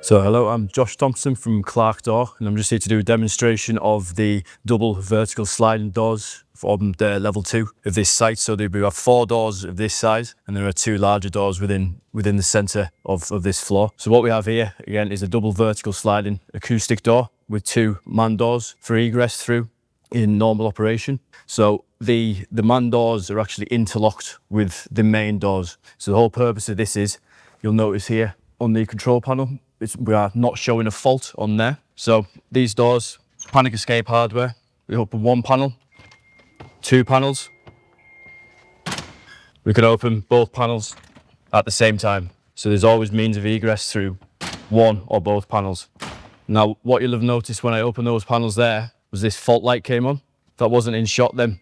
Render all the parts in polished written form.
So hello, I'm Josh Thompson from Clark Door, and I'm just here to do a demonstration of the double vertical sliding doors from the level 2 of this site. So we have 4 doors of this size, and there are 2 larger doors within the centre of this floor. So what we have here again is a double vertical sliding acoustic door with 2 man doors for egress through in normal operation. So the man doors are actually interlocked with the main doors. So the whole purpose of this is, you'll notice here on the control panel, we are not showing a fault on there. So these doors, panic escape hardware, we open 1 panel, 2 panels. We can open both panels at the same time. So there's always means of egress through 1 or both panels. Now, what you'll have noticed when I opened those panels there was this fault light came on. That wasn't in shot then.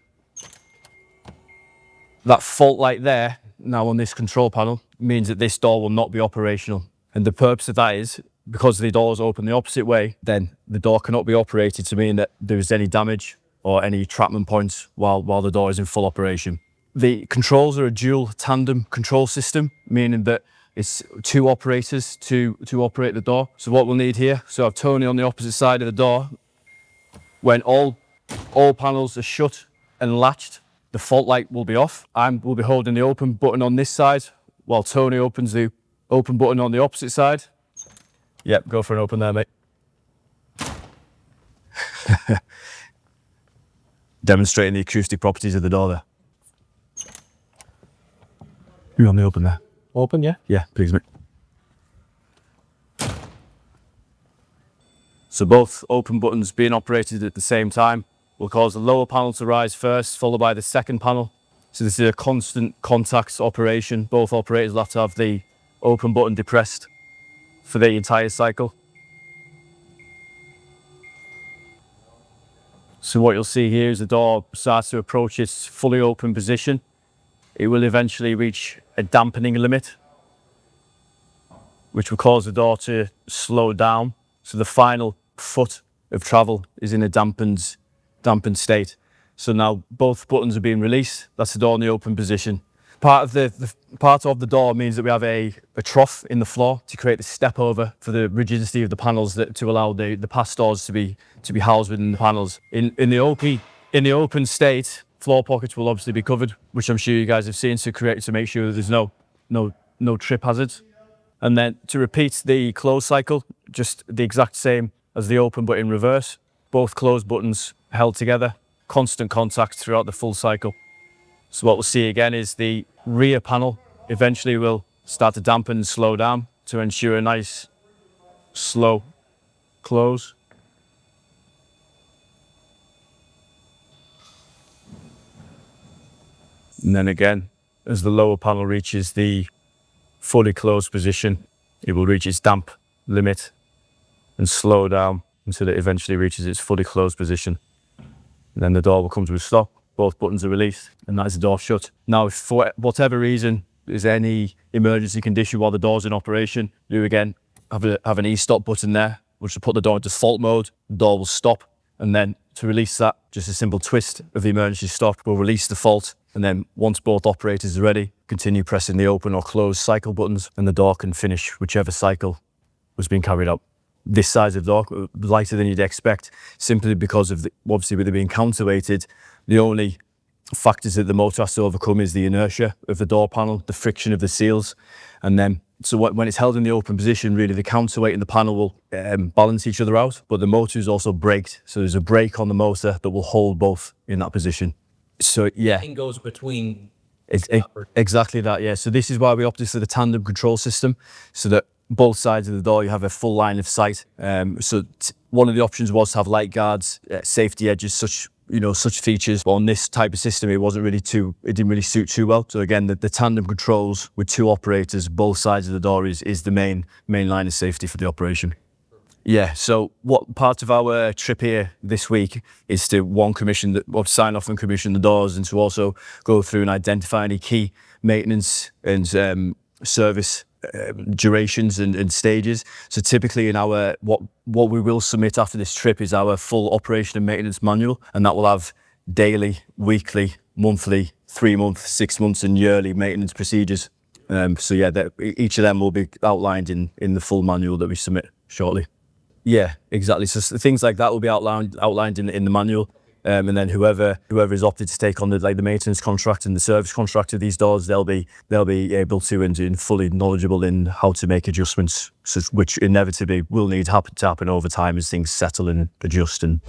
That fault light there, now on this control panel, means that this door will not be operational. And the purpose of that is, because the doors open the opposite way, then the door cannot be operated to mean that there's any damage or any trapment points while the door is in full operation. The controls are a dual tandem control system, meaning that it's 2 operators to operate the door. So what we'll need here, so I have Tony on the opposite side of the door. When all panels are shut and latched, the fault light will be off. We'll be holding the open button on this side while Tony opens the open button on the opposite side. Yep, go for an open there, mate. Demonstrating the acoustic properties of the door there. You're on the open there. Open, yeah? Yeah, please, mate. So both open buttons being operated at the same time will cause the lower panel to rise first, followed by the second panel. So this is a constant contact operation. Both operators will have to have the open button depressed for the entire cycle. So what you'll see here is the door starts to approach its fully open position. It will eventually reach a dampening limit, which will cause the door to slow down. So the final foot of travel is in a dampened state. So now both buttons are being released. That's the door in the open position. Part of the door means that we have a trough in the floor to create the step over for the rigidity of the panels, to allow the pass doors to be housed within the panels. In the open state, floor pockets will obviously be covered, which I'm sure you guys have seen, to make sure that there's no trip hazards. And then to repeat the close cycle, just the exact same as the open but in reverse. Both closed buttons held together, constant contact throughout the full cycle. So what we'll see again is the rear panel eventually will start to dampen and slow down to ensure a nice slow close. And then again, as the lower panel reaches the fully closed position, it will reach its damp limit and slow down until it eventually reaches its fully closed position. And then the door will come to a stop. Both buttons are released, and that is the door shut. Now, if for whatever reason there's any emergency condition while the door's in operation, you again have an e-stop button there, which will put the door into default mode. The door will stop, and then to release that, just a simple twist of the emergency stop will release the fault. And then once both operators are ready, continue pressing the open or close cycle buttons, and the door can finish whichever cycle was being carried out. This size of door, lighter than you'd expect, simply because of obviously with it being counterweighted, the only factors that the motor has to overcome is the inertia of the door panel, the friction of the seals, and then when it's held in the open position, really the counterweight and the panel will balance each other out, but the motor is also braked, so there's a brake on the motor that will hold both in that position. So yeah, It goes between. Exactly that, yeah. So this is why we opted for the tandem control system, so that both sides of the door you have a full line of sight. So one of the options was to have light guards, safety edges, such features. But on this type of system, it didn't really suit too well. So again, the tandem controls with 2 operators, both sides of the door is the main line of safety for the operation. Yeah, so what part of our trip here this week is to sign off and commission the doors, and to also go through and identify any key maintenance and service durations and stages. So typically in what we will submit after this trip is our full operation and maintenance manual, and that will have daily, weekly, monthly, 3-month, 6 months and yearly maintenance procedures. So yeah, each of them will be outlined in the full manual that we submit. shortly. Yeah, exactly. So things like that will be outlined in the manual. And then whoever is opted to take on the maintenance contract and the service contract of these doors, they'll be able to and fully knowledgeable in how to make adjustments, which inevitably will need to happen over time as things settle and adjust. And